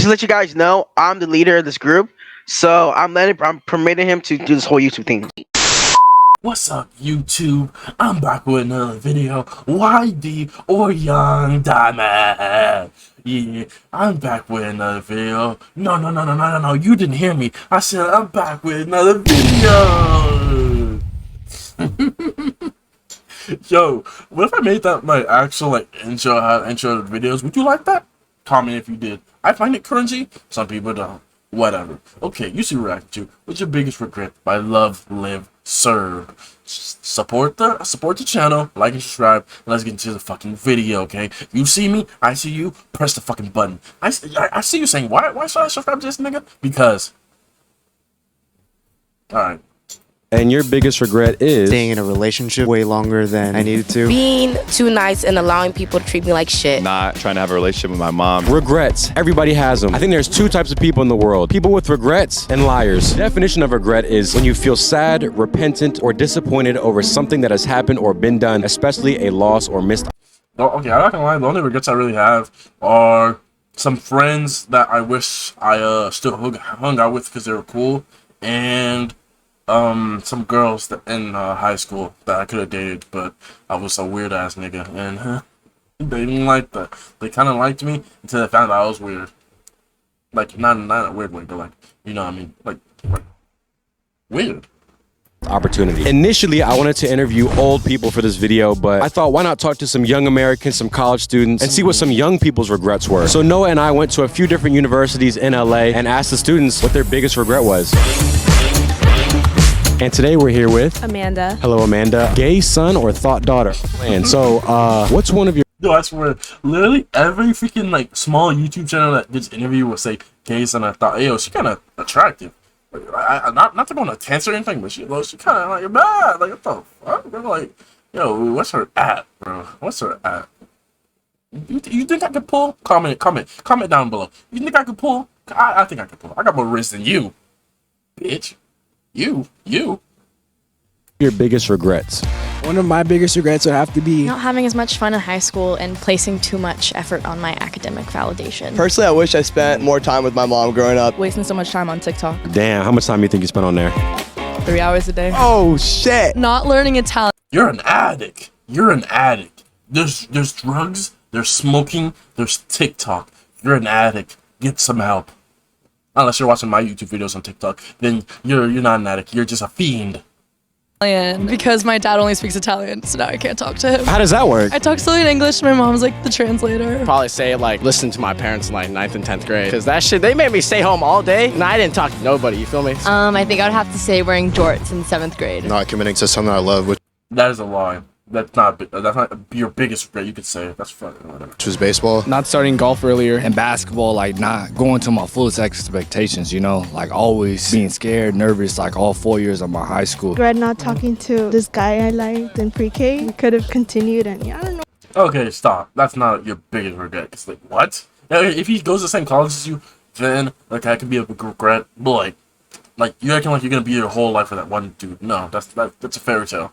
just to let you guys know, I'm the leader of this group, so I'm permitting him to do this whole YouTube thing. What's up, YouTube? I'm back with another video. YD or Young Diamond. Yeah, I'm back with another video. No, you didn't hear me. I said I'm back with another video. Yo, what if I made that my actual intro to the videos? Would you like that? Comment if you did. I find it cringy. Some people don't. Whatever. Okay, you see react to. What's your biggest regret? By Love, Live, Serve. Support the channel, like and subscribe. Let's get into the fucking video, okay? You see me, I see you. Press the fucking button. I see you saying, why should I subscribe to this nigga? Because. All right. And your biggest regret is staying in a relationship way longer than I needed to. Being too nice and allowing people to treat me like shit. Not trying to have a relationship with my mom. regrets. Everybody has them. I think there's two types of people in the world. People with regrets and liars. The definition of regret is when you feel sad, repentant, or disappointed over something that has happened or been done, especially a loss or missed. Oh, okay, I'm not gonna lie. The only regrets I really have are some friends that I wish I still hung out with because they were cool, and some girls that in high school that I could have dated, but I was a weird ass nigga, and they didn't like that. They kind of liked me until they found out I was weird. Like not in a weird way, but like, you know what I mean, like weird. Opportunity. Initially, I wanted to interview old people for this video, but I thought, why not talk to some young Americans, some college students, and see what some young people's regrets were. So Noah and I went to a few different universities in LA and asked the students what their biggest regret was. And today we're here with Amanda. Hello, Amanda. Gay son or thought daughter? And so, what's one of your... Yo, I swear, literally every freaking small YouTube channel that did this interview will say gay son. I thought, yo, she kind of attractive. Not to go on a tense or anything, but she kind of like bad. Like what the fuck, bro? Like, yo, what's her at, bro? What's her at? You think I could pull? Comment down below. You think I could pull? I think I could pull. I got more wrist than you, bitch. You. Your biggest regrets? One of my biggest regrets would have to be not having as much fun in high school and placing too much effort on my academic validation. Personally, I wish I spent more time with my mom growing up. Wasting so much time on TikTok. Damn, how much time do you think you spent on there? 3 hours a day. Oh, shit. Not learning Italian. You're an addict. There's drugs, there's smoking, there's TikTok. You're an addict. Get some help. Unless you're watching my YouTube videos on TikTok, then you're not an addict. You're just a fiend. Because my dad only speaks Italian, so now I can't talk to him. How does that work? I talk slowly in English, my mom's like the translator. Probably say listen to my parents in 9th and 10th grade. Because that shit, they made me stay home all day, and I didn't talk to nobody, you feel me? I think I would have to say wearing jorts in 7th grade. Not committing to something I love, which That is a lie. That's not your biggest regret. You could say it. That's fucking whatever. was baseball. Not starting golf earlier, and basketball, not going to my fullest expectations, always being scared, nervous, all 4 years of my high school. Regret not talking to this guy I liked in pre-K. We could have continued, and I don't know. Okay, stop. That's not your biggest regret. It's what? If he goes to the same college as you, then that could be a regret. But you acting like you're gonna be your whole life with that one dude. No, that's a fairy tale.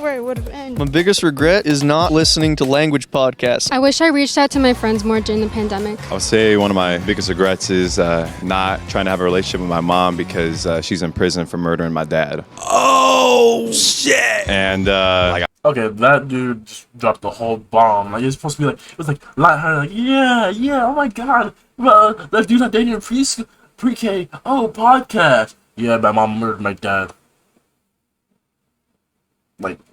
Where it would have ended. My biggest regret is not listening to language podcasts. I wish I reached out to my friends more during the pandemic. I would say one of my biggest regrets is not trying to have a relationship with my mom because she's in prison for murdering my dad. Oh, shit! And, okay, that dude just dropped the whole bomb. It's supposed to be it was lighthearted, yeah, oh my god. That dude I dated in pre-K, podcast. Yeah, my mom murdered my dad.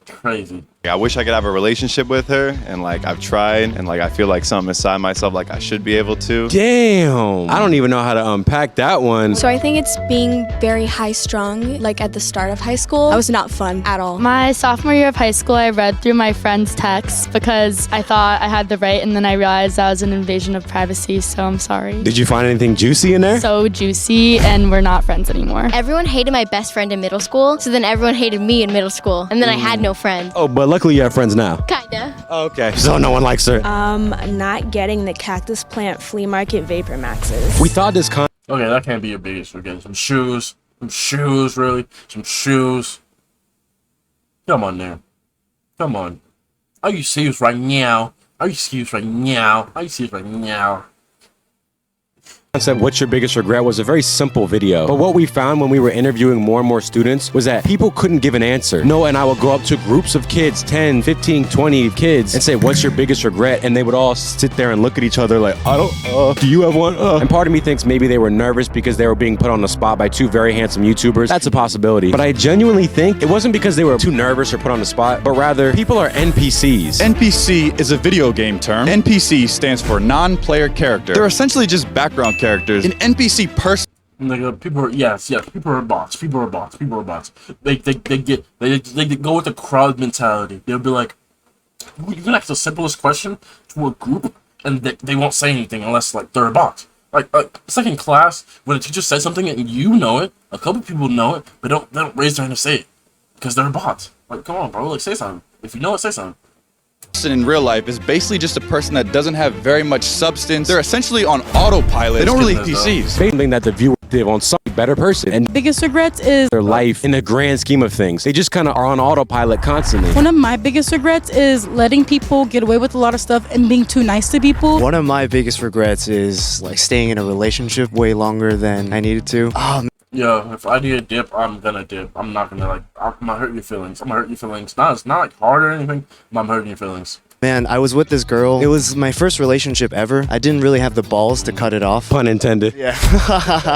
Crazy. I wish I could have a relationship with her, and I've tried, and I feel like something inside myself I should be able to. Damn, I don't even know how to unpack that one. So I think it's being very high strung, at the start of high school. That was not fun at all. My sophomore year of high school, I read through my friend's texts because I thought I had the right, and then I realized that was an invasion of privacy, so I'm sorry. Did you find anything juicy in there? So juicy, and we're not friends anymore. Everyone hated my best friend in middle school, so then everyone hated me in middle school, and then I had no friends. Oh, but luckily you have friends now. Kinda. Oh, okay. So no one likes her. Not getting the Cactus Plant Flea Market Vapor Maxes. We thought this Okay, that can't be your biggest regret. Some shoes, really. Some shoes. Come on now. Come on. Are you serious right now? Are you serious right now? Concept, what's your biggest regret, was a very simple video. But what we found when we were interviewing more and more students was that people couldn't give an answer. Noah and I would go up to groups of kids, 10, 15, 20 kids, and say, what's your biggest regret? And they would all sit there and look at each other like, I don't, do you have one? And part of me thinks maybe they were nervous because they were being put on the spot by two very handsome YouTubers. That's a possibility. But I genuinely think it wasn't because they were too nervous or put on the spot, but rather people are NPCs. NPC is a video game term. NPC stands for non-player character. They're essentially just background characters. An NPC person. Nigga, people are people are bots. People are bots. People are bots. They go with the crowd mentality. They'll be like, you can ask the simplest question to a group, and they won't say anything unless like they're a bot. Like it's like in class when a teacher says something and you know it, a couple people know it, but they don't raise their hand to say it because they're a bot. Like, come on, bro, like say something. If you know it, say something. In real life is basically just a person that doesn't have very much substance. They're essentially on autopilot. They don't really PCs. Something that the viewer did on some better person. And biggest regrets is their life in the grand scheme of things. They just kind of are on autopilot constantly. one of my biggest regrets is letting people get away with a lot of stuff and being too nice to people. One of my biggest regrets is like staying in a relationship way longer than I needed to. Yo, if I need a dip, I'm gonna dip. I'm not gonna like, I'm gonna hurt your feelings. I'm gonna hurt your feelings. It's not like hard or anything, but I'm hurting your feelings. Man, I was with this girl. It was my first relationship ever. I didn't really have the balls to cut it off. Pun intended. Yeah.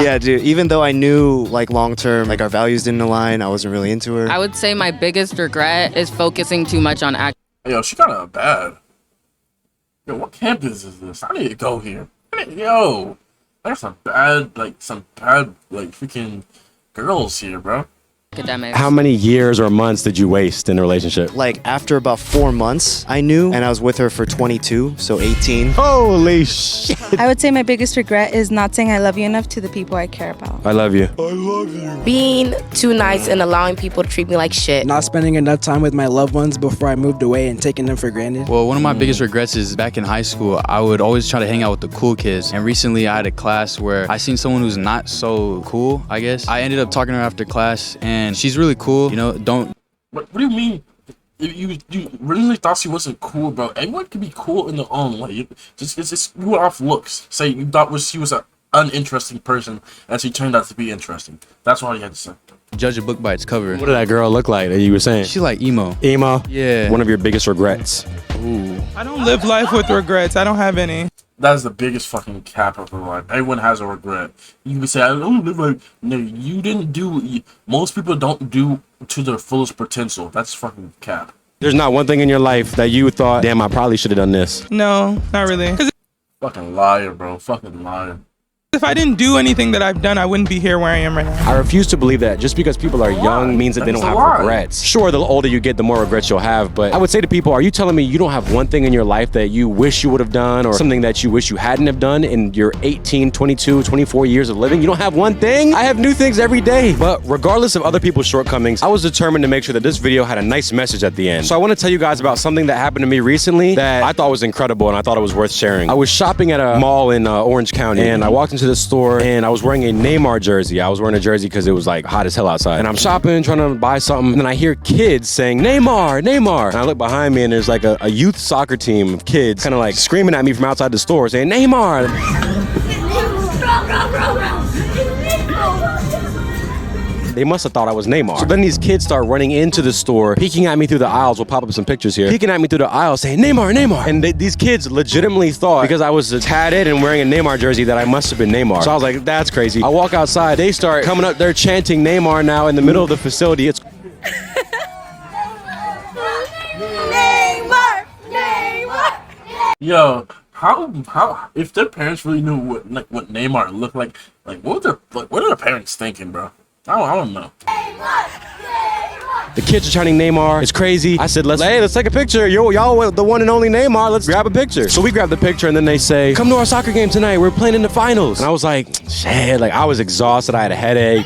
Yeah, dude. Even though I knew like long term, like our values didn't align, I wasn't really into her. I would say my biggest regret is focusing too much on acting. Yo, she kinda bad. Yo, what campus is this? I need to go here. Yo, there's some bad freaking girls here, bro. Academics. How many years or months did you waste in a relationship? Like after about 4 months, I knew, and I was with her for 22, so 18. Holy shit. I would say my biggest regret is not saying I love you enough to the people I care about. I love you. Being too nice and allowing people to treat me like shit. Not spending enough time with my loved ones before I moved away and taking them for granted. Well, one of my biggest regrets is back in high school, I would always try to hang out with the cool kids. And recently I had a class where I seen someone who's not so cool, I guess. I ended up talking to her after class and she's really cool, you know, don't. What do you mean? You really thought she wasn't cool, bro? Everyone can be cool in their own way. It's just you went off looks. Say you thought she was an uninteresting person, and she turned out to be interesting. That's all you had to say. Judge a book by its cover. What did that girl look like that you were saying? She like emo. Emo? Yeah. One of your biggest regrets? Ooh. I don't live life with regrets. I don't have any. That is the biggest fucking cap of her life. Everyone has a regret. You can say, I don't live like... No, you didn't do... Most people don't do to their fullest potential. That's fucking cap. There's not one thing in your life that you thought, damn, I probably should have done this. No, not really. Fucking liar, bro. Fucking liar. If I didn't do anything that I've done, I wouldn't be here where I am right now. I refuse to believe that just because people are young means that they don't have regrets. Sure, the older you get, the more regrets you'll have, but I would say to people, are you telling me you don't have one thing in your life that you wish you would have done or something that you wish you hadn't have done in your 18, 22, 24 years of living? You don't have one thing? I have new things every day. But regardless of other people's shortcomings, I was determined to make sure that this video had a nice message at the end. So I want to tell you guys about something that happened to me recently that I thought was incredible and I thought it was worth sharing. I was shopping at a mall in Orange County and I walked into the store and I was wearing a Neymar jersey. I was wearing a jersey because it was like hot as hell outside. And I'm shopping, trying to buy something, and then I hear kids saying, Neymar, Neymar. And I look behind me and there's like a youth soccer team of kids kind of like screaming at me from outside the store saying, Neymar. They must have thought I was Neymar. So then these kids start running into the store, peeking at me through the aisles. We'll pop up some pictures here. Peeking at me through the aisles saying, Neymar, Neymar. And these kids legitimately thought, because I was tatted and wearing a Neymar jersey, that I must have been Neymar. So I was like, that's crazy. I walk outside. They start coming up. They're chanting Neymar now in the middle of the facility. It's... Neymar! Neymar! Yo, how if their parents really knew what Neymar looked like what are their parents thinking, bro? I don't know. The kids are chanting Neymar. It's crazy. I said, let's take a picture. Y'all the one and only Neymar. Let's grab a picture. So we grab the picture and then they say, come to our soccer game tonight. We're playing in the finals. And I was like, shit, like I was exhausted. I had a headache.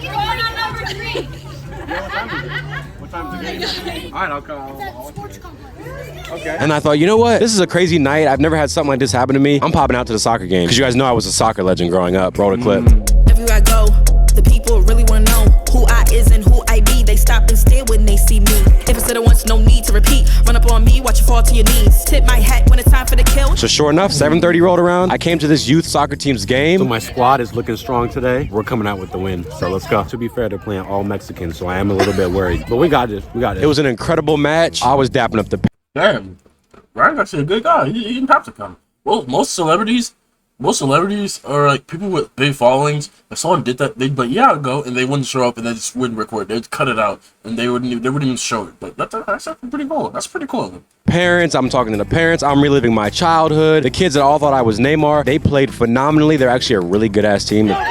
What time's the game? All right, I'll come. Okay. And I thought, you know what? This is a crazy night. I've never had something like this happen to me. I'm popping out to the soccer game. Because you guys know I was a soccer legend growing up. Roll the clip. Everywhere I go, the people really want to know who I is and who I be. They stop and stare when they see me. If it's little ones, no need to repeat. Run up on me, watch you fall to your knees. Tip my hat when it's time for the kill. So sure enough, 7:30 rolled around. I came to this youth soccer team's game. So my squad is looking strong today. We're coming out with the win, so let's go. To be fair, they're playing all Mexican, so I am a little bit worried. But we got this. We got it. It was an incredible match. I was dapping up the. Damn, Ryan's actually a good guy. He didn't have to come. Well, most celebrities are like people with big followings. If someone did that, they'd be like, yeah, I'll go, and they wouldn't show up, and they just wouldn't record. They'd cut it out, and they wouldn't even show it. But that's actually pretty cool. That's pretty cool. Parents, I'm talking to the parents. I'm reliving my childhood. The kids that all thought I was Neymar, they played phenomenally. They're actually a really good ass team. Let's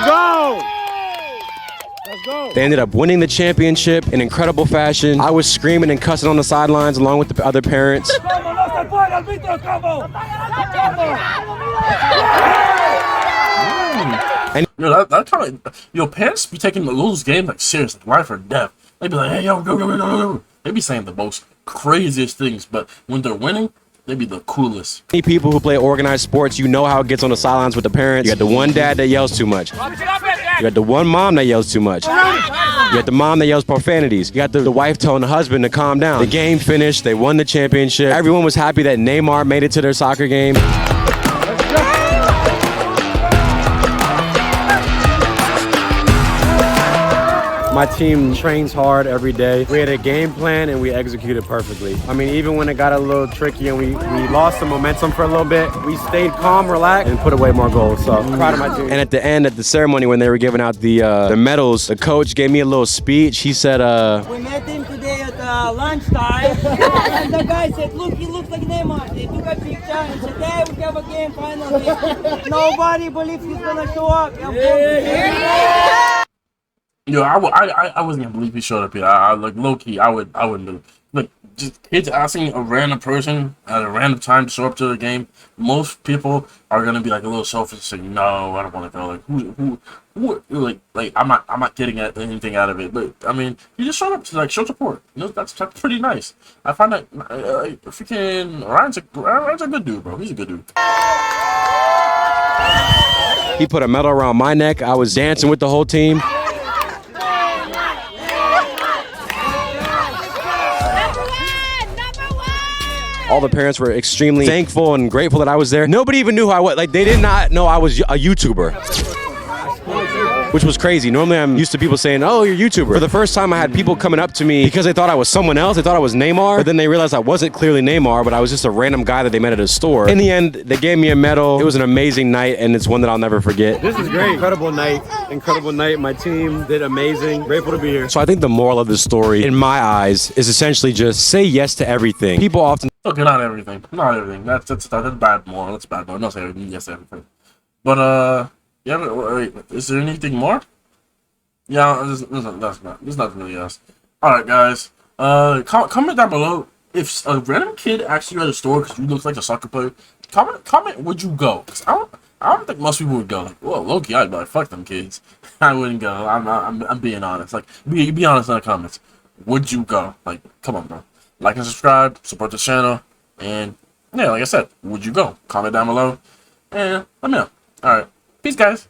go! Let's go! They ended up winning the championship in incredible fashion. I was screaming and cussing on the sidelines along with the other parents. And that kind of parents be taking those games like seriously, life or death. They be like, hey yo, go. They be saying the most craziest things, but when they're winning, they be the coolest. Many people who play organized sports, you know how it gets on the sidelines with the parents. You got the one dad that yells too much. You got the one mom that yells too much. You got the mom that yells profanities. You got the wife telling the husband to calm down. The game finished. They won the championship. Everyone was happy that Neymar made it to their soccer game. My team trains hard every day. We had a game plan and we executed perfectly. I mean, even when it got a little tricky and we lost some momentum for a little bit, we stayed calm, relaxed, and put away more goals. So I'm proud of my team. And at the end, at the ceremony, when they were giving out the medals, the coach gave me a little speech. He said, we met him today at lunchtime, and the guy said, look, he looks like Neymar. They took a picture and said, hey, we have a game finally. Nobody believes he's gonna show up. Yo, I wasn't gonna believe he showed up here. I like low key, I wouldn't do. Look, just kids asking a random person at a random time to show up to the game. Most people are gonna be like a little selfish and say, no, I don't want to go. Like who like I'm not getting anything out of it. But I mean, he just showed up to like show support. You know, that's pretty nice. I find that freaking Ryan's a good dude, bro. He's a good dude. He put a medal around my neck. I was dancing with the whole team. All the parents were extremely thankful and grateful that I was there. Nobody even knew who I was. Like, they did not know I was a YouTuber. Which was crazy. Normally, I'm used to people saying, oh, you're a YouTuber. For the first time, I had people coming up to me because they thought I was someone else. They thought I was Neymar. But then they realized I wasn't clearly Neymar, but I was just a random guy that they met at a store. In the end, they gave me a medal. It was an amazing night, and it's one that I'll never forget. This is great. Incredible night. Incredible night. My team did amazing. Grateful to be here. So I think the moral of this story, in my eyes, is essentially just say yes to everything. People often... Okay, not everything. Not everything. That's bad moral. That's bad moral. Not say everything. Yes, everything. But, yeah, wait, is there anything more? Yeah, there's not really us. Alright, guys. Comment down below if a random kid asks you at a store because you look like a soccer player. Comment would you go? Cause I don't think most people would go. Like, well, low-key, I'd be like, fuck them kids. I wouldn't go. I'm being honest. Like, be honest in the comments. Would you go? Like, come on, bro. Like and subscribe, support the channel, and yeah, like I said, would you go? Comment down below, and let me know. Alright. Peace, guys.